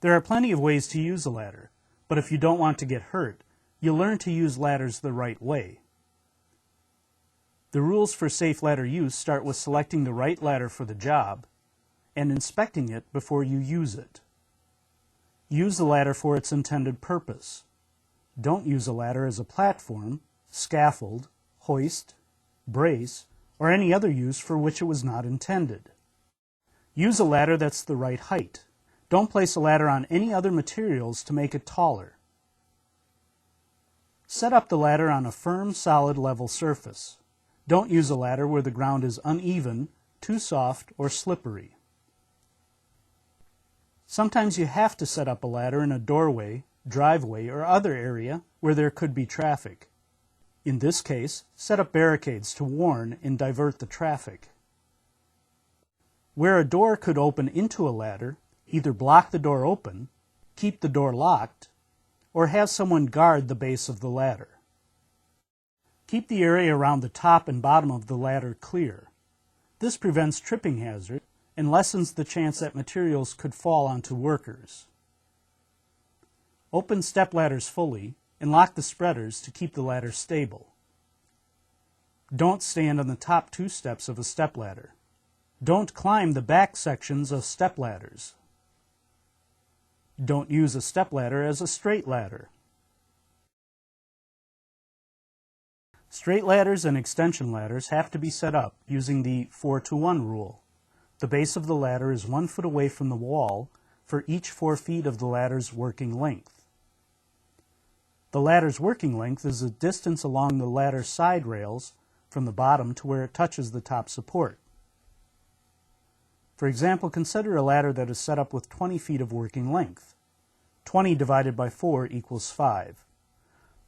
There are plenty of ways to use a ladder, but if you don't want to get hurt, you'll learn to use ladders the right way. The rules for safe ladder use start with selecting the right ladder for the job and inspecting it before you use it. Use the ladder for its intended purpose. Don't use a ladder as a platform, scaffold, hoist, brace, or any other use for which it was not intended. Use a ladder that's the right height. Don't place a ladder on any other materials to make it taller. Set up the ladder on a firm, solid, level surface. Don't use a ladder where the ground is uneven, too soft, or slippery. Sometimes you have to set up a ladder in a doorway, driveway, or other area where there could be traffic. In this case, set up barricades to warn and divert the traffic. Where a door could open into a ladder, either block the door open, keep the door locked, or have someone guard the base of the ladder. Keep the area around the top and bottom of the ladder clear. This prevents tripping hazard and lessens the chance that materials could fall onto workers. Open step ladders fully and lock the spreaders to keep the ladder stable. Don't stand on the top 2 steps of a step ladder. Don't climb the back sections of step ladders. Don't use a step ladder as a straight ladder. Straight ladders and extension ladders have to be set up using the 4-to-1 rule. The base of the ladder is 1 foot away from the wall for each 4 feet of the ladder's working length. The ladder's working length is the distance along the ladder's side rails from the bottom to where it touches the top support. For example, consider a ladder that is set up with 20 feet of working length. 20 divided by 4 equals 5.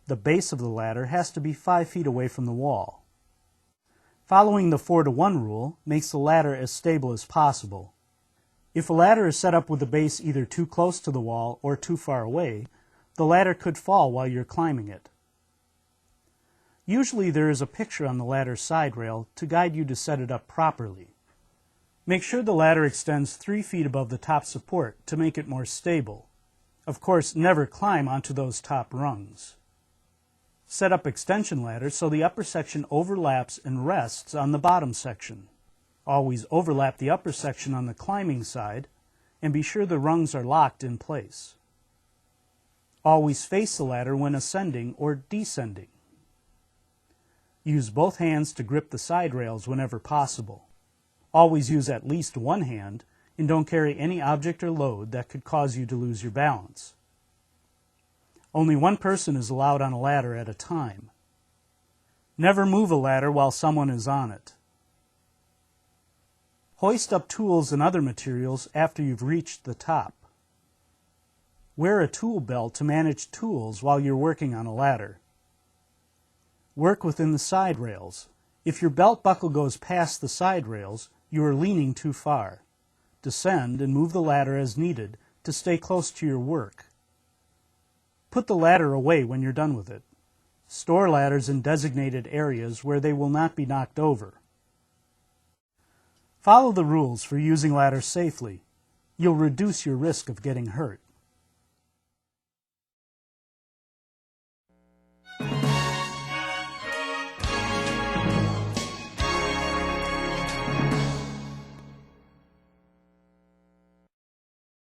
The base of the ladder has to be 5 feet away from the wall. Following the 4-to-1 rule makes the ladder as stable as possible. If a ladder is set up with the base either too close to the wall or too far away, the ladder could fall while you're climbing it. Usually there is a picture on the ladder's side rail to guide you to set it up properly. Make sure the ladder extends 3 feet above the top support to make it more stable. Of course, never climb onto those top rungs. Set up extension ladders so the upper section overlaps and rests on the bottom section. Always overlap the upper section on the climbing side and be sure the rungs are locked in place. Always face the ladder when ascending or descending. Use both hands to grip the side rails whenever possible. Always use at least one hand and don't carry any object or load that could cause you to lose your balance. Only one person is allowed on a ladder at a time. Never move a ladder while someone is on it. Hoist up tools and other materials after you've reached the top. Wear a tool belt to manage tools while you're working on a ladder. Work within the side rails. If your belt buckle goes past the side rails, you are leaning too far. Descend and move the ladder as needed to stay close to your work. Put the ladder away when you're done with it. Store ladders in designated areas where they will not be knocked over. Follow the rules for using ladders safely. You'll reduce your risk of getting hurt.